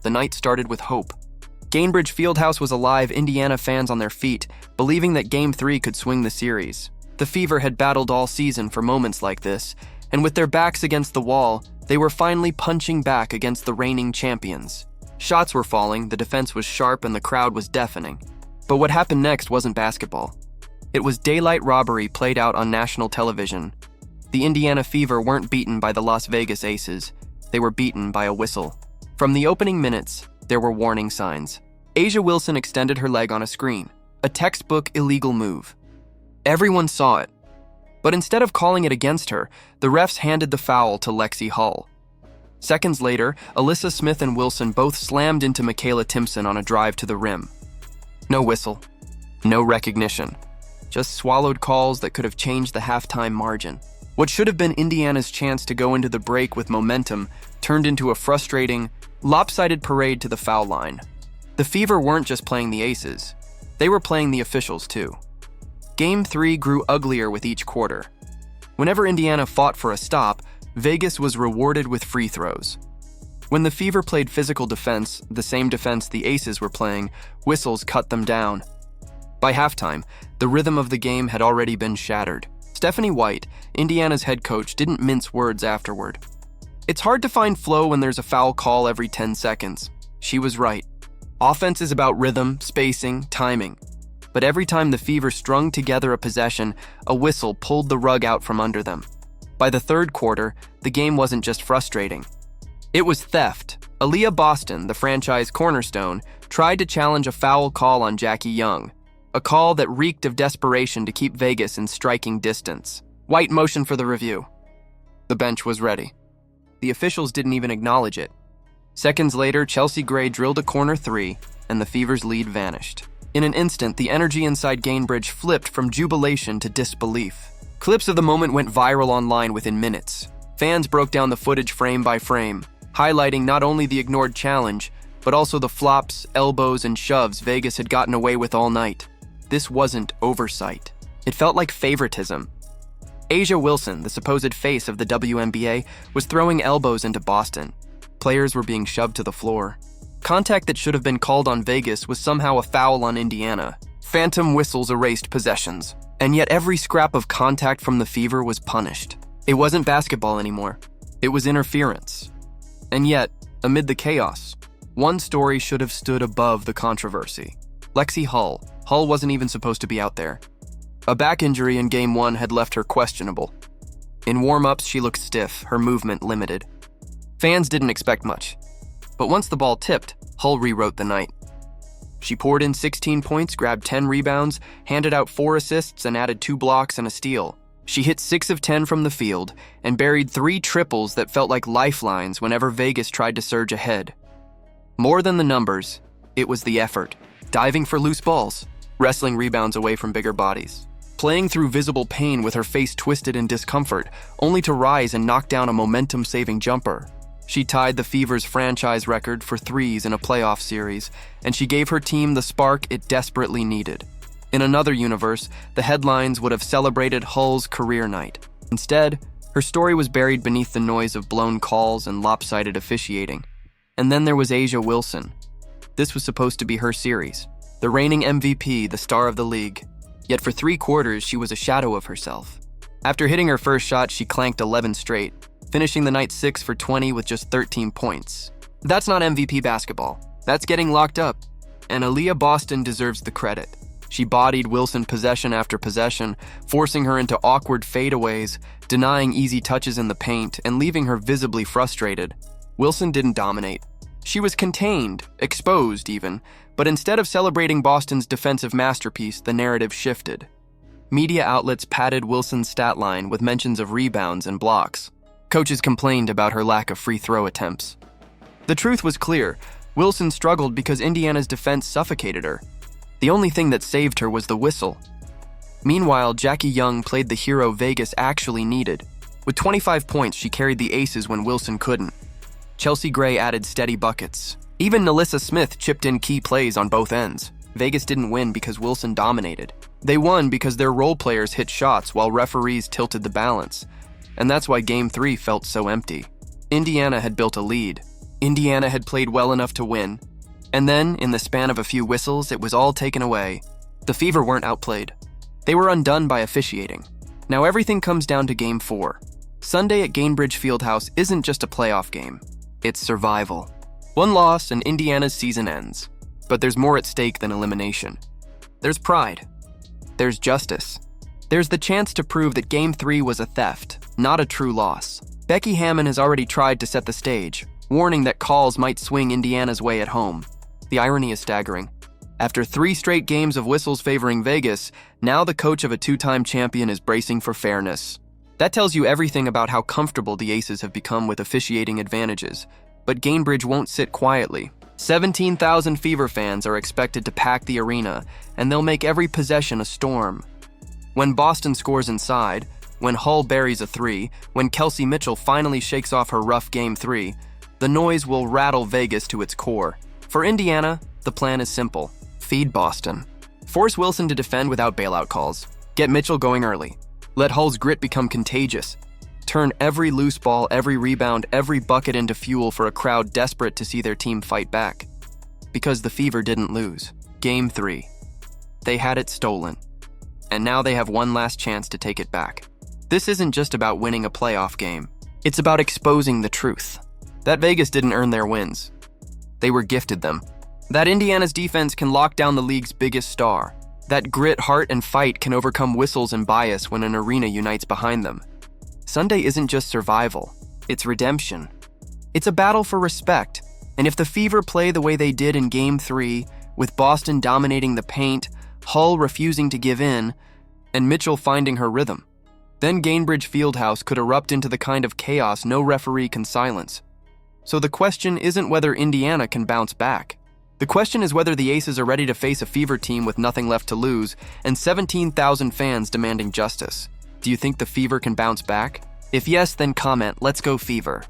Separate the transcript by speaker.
Speaker 1: the night started with hope. Gainbridge Fieldhouse was alive, Indiana fans on their feet, believing that Game 3 could swing the series. The Fever had battled all season for moments like this, and with their backs against the wall, they were finally punching back against the reigning champions. Shots were falling, the defense was sharp, and the crowd was deafening. But what happened next wasn't basketball. It was daylight robbery played out on national television. The Indiana Fever weren't beaten by the Las Vegas Aces. They were beaten by a whistle. From the opening minutes, there were warning signs. A'ja Wilson extended her leg on a screen, a textbook illegal move. Everyone saw it. But instead of calling it against her, the refs handed the foul to Lexie Hull. Seconds later, Alyssa Smith and Wilson both slammed into Michaela Timson on a drive to the rim. No whistle, no recognition, just swallowed calls that could have changed the halftime margin. What should have been Indiana's chance to go into the break with momentum turned into a frustrating, lopsided parade to the foul line. The Fever weren't just playing the Aces, they were playing the officials too. Game 3 grew uglier with each quarter. Whenever Indiana fought for a stop, Vegas was rewarded with free throws. When the Fever played physical defense, the same defense the Aces were playing, whistles cut them down. By halftime, the rhythm of the game had already been shattered. Stephanie White, Indiana's head coach, didn't mince words afterward. It's hard to find flow when there's a foul call every 10 seconds. She was right. Offense is about rhythm, spacing, timing. But every time the Fever strung together a possession, a whistle pulled the rug out from under them. By the third quarter, the game wasn't just frustrating. It was theft. Aaliyah Boston, the franchise cornerstone, tried to challenge a foul call on Jackie Young, a call that reeked of desperation to keep Vegas in striking distance. White motioned for the review. The bench was ready. The officials didn't even acknowledge it. Seconds later, Chelsea Gray drilled a corner three, and the Fever's lead vanished. In an instant, the energy inside Gainbridge flipped from jubilation to disbelief. Clips of the moment went viral online within minutes. Fans broke down the footage frame by frame, highlighting not only the ignored challenge, but also the flops, elbows, and shoves Vegas had gotten away with all night. This wasn't oversight. It felt like favoritism. A'ja Wilson, the supposed face of the WNBA, was throwing elbows into Boston. Players were being shoved to the floor. Contact that should have been called on Vegas was somehow a foul on Indiana. Phantom whistles erased possessions, and yet every scrap of contact from the Fever was punished. It wasn't basketball anymore. It was interference. And yet, amid the chaos, one story should have stood above the controversy. Lexie Hull. Hull wasn't even supposed to be out there. A back injury in Game 1 had left her questionable. In warm-ups, she looked stiff, her movement limited. Fans didn't expect much. But once the ball tipped, Hull rewrote the night. She poured in 16 points, grabbed 10 rebounds, handed out 4 assists, and added 2 blocks and a steal. She hit 6 of 10 from the field and buried 3 triples that felt like lifelines whenever Vegas tried to surge ahead. More than the numbers, it was the effort. Diving for loose balls, wrestling rebounds away from bigger bodies, playing through visible pain with her face twisted in discomfort, only to rise and knock down a momentum-saving jumper. She tied the Fever's franchise record for threes in a playoff series, and she gave her team the spark it desperately needed. In another universe, the headlines would have celebrated Hull's career night. Instead, her story was buried beneath the noise of blown calls and lopsided officiating. And then there was A'ja Wilson. This was supposed to be her series, the reigning MVP, the star of the league. Yet for 3 quarters, she was a shadow of herself. After hitting her first shot, she clanked 11 straight, finishing the night 6 for 20 with just 13 points. That's not MVP basketball. That's getting locked up. And Aaliyah Boston deserves the credit. She bodied Wilson possession after possession, forcing her into awkward fadeaways, denying easy touches in the paint, and leaving her visibly frustrated. Wilson didn't dominate. She was contained, exposed even, but instead of celebrating Boston's defensive masterpiece, the narrative shifted. Media outlets padded Wilson's stat line with mentions of rebounds and blocks. Coaches complained about her lack of free throw attempts. The truth was clear. Wilson struggled because Indiana's defense suffocated her. The only thing that saved her was the whistle. Meanwhile, Jackie Young played the hero Vegas actually needed. With 25 points, she carried the Aces when Wilson couldn't. Chelsea Gray added steady buckets. Even Alyssa Smith chipped in key plays on both ends. Vegas didn't win because Wilson dominated. They won because their role players hit shots while referees tilted the balance. And that's why Game 3 felt so empty. Indiana had built a lead. Indiana had played well enough to win. And then, in the span of a few whistles, it was all taken away. The Fever weren't outplayed. They were undone by officiating. Now everything comes down to Game 4. Sunday at Gainbridge Fieldhouse isn't just a playoff game. It's survival. One loss and Indiana's season ends. But there's more at stake than elimination. There's pride. There's justice. There's the chance to prove that Game 3 was a theft, not a true loss. Becky Hammon has already tried to set the stage, warning that calls might swing Indiana's way at home. The irony is staggering. After 3 straight games of whistles favoring Vegas, now the coach of a 2-time champion is bracing for fairness. That tells you everything about how comfortable the Aces have become with officiating advantages. But Gainbridge won't sit quietly. 17,000 Fever fans are expected to pack the arena, and they'll make every possession a storm. When Boston scores inside, when Hull buries a 3, when Kelsey Mitchell finally shakes off her rough Game 3, the noise will rattle Vegas to its core. For Indiana, the plan is simple. Feed Boston. Force Wilson to defend without bailout calls. Get Mitchell going early. Let Hull's grit become contagious. Turn every loose ball, every rebound, every bucket into fuel for a crowd desperate to see their team fight back. Because the Fever didn't lose. Game 3. They had it stolen. And now they have one last chance to take it back. This isn't just about winning a playoff game. It's about exposing the truth. That Vegas didn't earn their wins. They were gifted them. That Indiana's defense can lock down the league's biggest star. That grit, heart, and fight can overcome whistles and bias when an arena unites behind them. Sunday isn't just survival, it's redemption. It's a battle for respect, and if the Fever play the way they did in Game 3, with Boston dominating the paint, Hull refusing to give in, and Mitchell finding her rhythm, then Gainbridge Fieldhouse could erupt into the kind of chaos no referee can silence. So the question isn't whether Indiana can bounce back. The question is whether the Aces are ready to face a Fever team with nothing left to lose and 17,000 fans demanding justice. Do you think the Fever can bounce back? If yes, then comment, "Let's go Fever."